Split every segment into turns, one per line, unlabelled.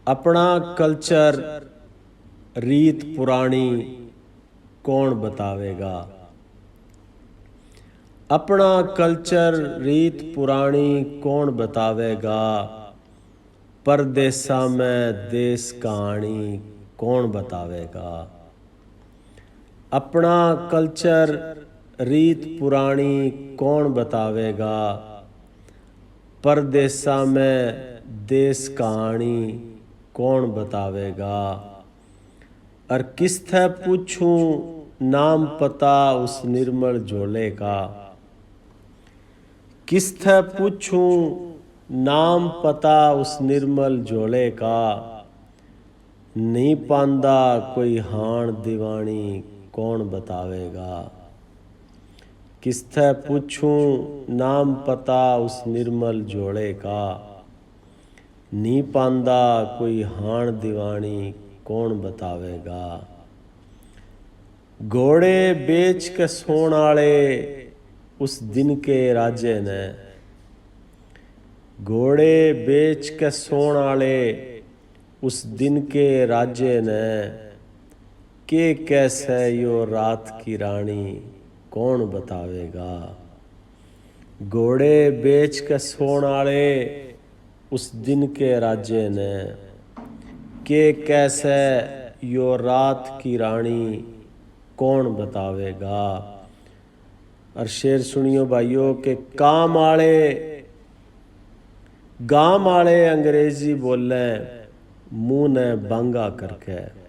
अपना कल्चर रीत पुरानी कौन बतावेगा। अपना कल्चर रीत पुरानी कौन बतावेगा। परदेसा में देश कहानी कौन बतावेगा। अपना कल्चर रीत पुरानी कौन बतावेगा। परदेसा में देश कहानी कौन बतावेगा। और किस थे पूछूं नाम पता उस निर्मल झोले का। किस थे पूछूं नाम पता उस निर्मल झोले का। नहीं पांदा कोई हाण दीवानी कौन बतावेगा। किस थे पूछूं नाम पता उस निर्मल झोले का। नहीं पांदा कोई हाण दीवानी कौन बतावेगा। घोड़े बेच के सोण आले उस दिन के राजे ने। घोड़े बेच के सोण आले उस दिन के राजे ने। के कैसे यो रात की रानी कौन बतावेगा। घोड़े बेच के सोण आले उस दिन के राजे ने। के कैसे यो रात की रानी कौन बतावेगा। और शेर सुनियो भाइयों के काम आले गांव आले अंग्रेजी बोले मुंह ने बांगा करके।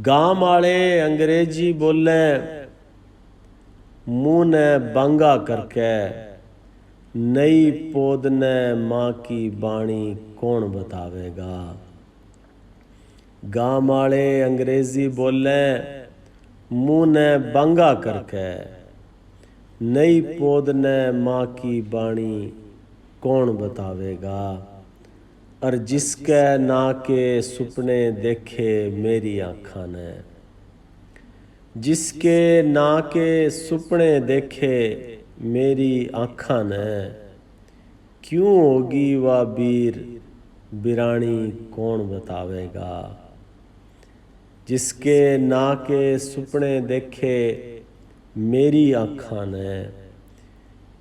गांव आले अंग्रेजी बोले मुंह ने बांगा करके। नई पोद ने माँ की बाणी कौन बतावेगा। गांव आले अंग्रेजी बोले मुंह ने बांगा करके। नई पोद ने माँ की बाणी कौन बतावेगा। और जिसके ना के सुपने देखे मेरी आँखां ने। जिसके ना के सुपने देखे मेरी आँखां ने। क्यों होगी वह वीर बिरानी कौन बतावेगा। जिसके ना के सुपने देखे मेरी आँखां ने।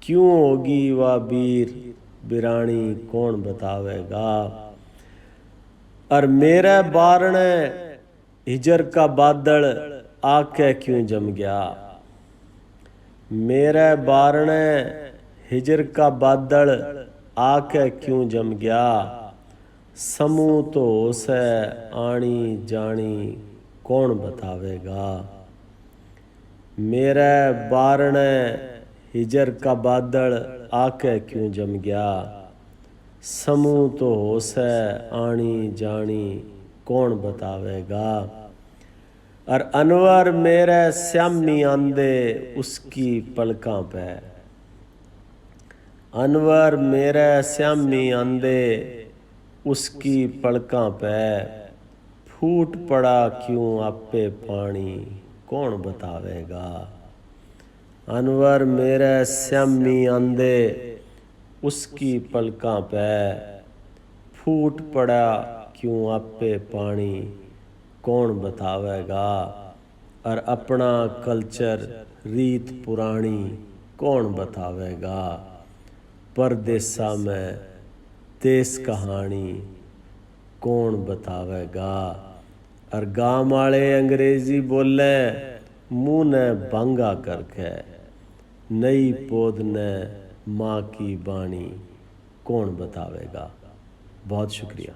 क्यों होगी वह वीर बिरानी कौन बतावेगा। और मेरे बारणे हिजर का बादल आके क्यों जम गया। मेरे बारणे हिजर का बादल आके क्यों जम गया। समूह तो से आनी जानी कौन बतावेगा। मेरे बारणे हिजर का बादल आके क्यों जम गया। समूह तो से आनी जानी कौन बतावेगा। और अनवर मेरे श्यामी आंदे उसकी पलकां पे। अनवर मेरे श्यामी आंदे उसकी पलकां पे। फूट पड़ा क्यों आपे पानी कौन बतावेगा। अनवर मेरे श्यामी आंदे उसकी पलकां पे। फूट पड़ा क्यों आपे पानी कौन बतावेगा। और अपना कल्चर रीत पुरानी कौन बतावेगा। परदेसा में देश कहानी कौन बतावेगा। और गांव वाले अंग्रेजी बोले मुंह ने बांगा करके। नई पोद ने माँ की बाणी कौन बतावेगा। बहुत शुक्रिया।